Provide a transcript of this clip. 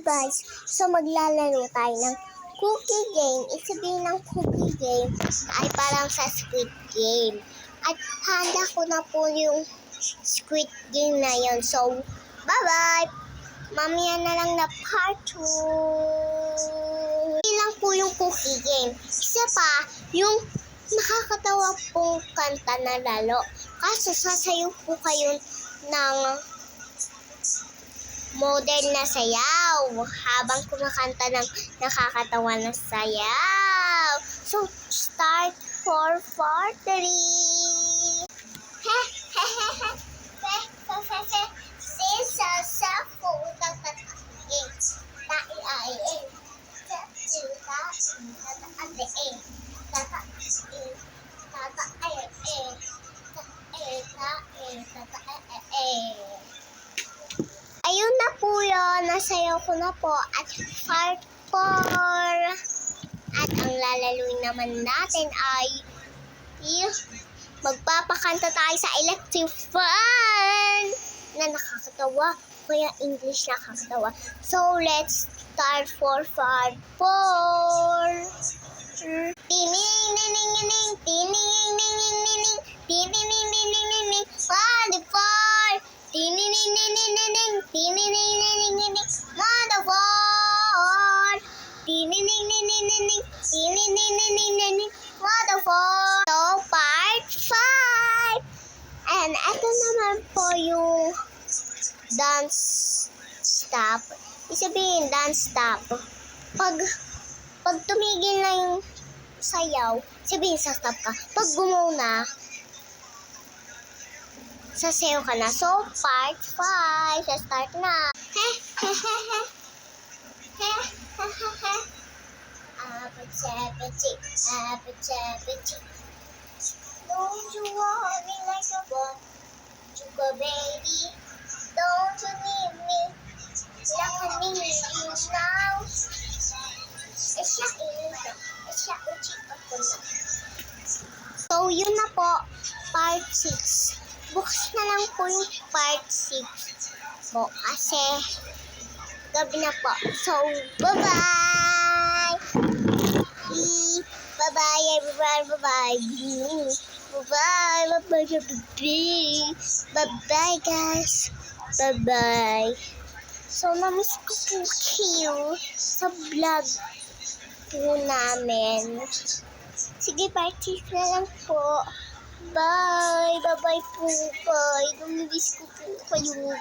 guys, so maglalaro tayo ng cookie game. Ibig sabihin ng cookie game ay parang sa Squid Game. At handa ko na po yung Squid Game na yun. So, bye-bye! Mamaya na lang na part 2. Hindi lang po yung cookie game. Isa pa, yung nakakatawa pong kanta na lalo. Kaso sasayaw po kayo ng model na sayaw habang kumakanta ng nakakatawa na sayaw. So, start for 3. Ayun na po yun, nasayaw ko na po at part 4. At ang lalaluin naman natin ay magpapakanta tayo sa electric fan na nakakatawa, kaya English nakakatawa. So, let's start for part 4. Tining-ning-ning-ning, tining-ning-ning-ning, tining-ning-ning-ning, motherfucker! Tining-ning-ning-ning, tining-ning-ning-ning, motherfucker! Tining-ning-ning-ning, tining-ning-ning-ning, motherfucker! So, part 5! And ito naman po yung dance stop. Isabihin, dance stop. Pag tumigil na yung sayaw, sabihin sa stop ka. Pag gumaw na, sasayaw ka na. So, part 5. Start na. Don't you want me like a bomb? Sugar baby, don't you need me? Like I need you now. So, yun na po, part 6. Bukas na lang po yung part 6 po kasi gabi na po. So, bye-bye! Bye-bye everyone, bye-bye! Bye-bye! Bye-bye! Bye-bye guys! Bye-bye! So, namiss ko po kayo sa vlog po namin. Sige, party na lang po. Bye! Bye-bye po, bye! Namiss ko po kayo.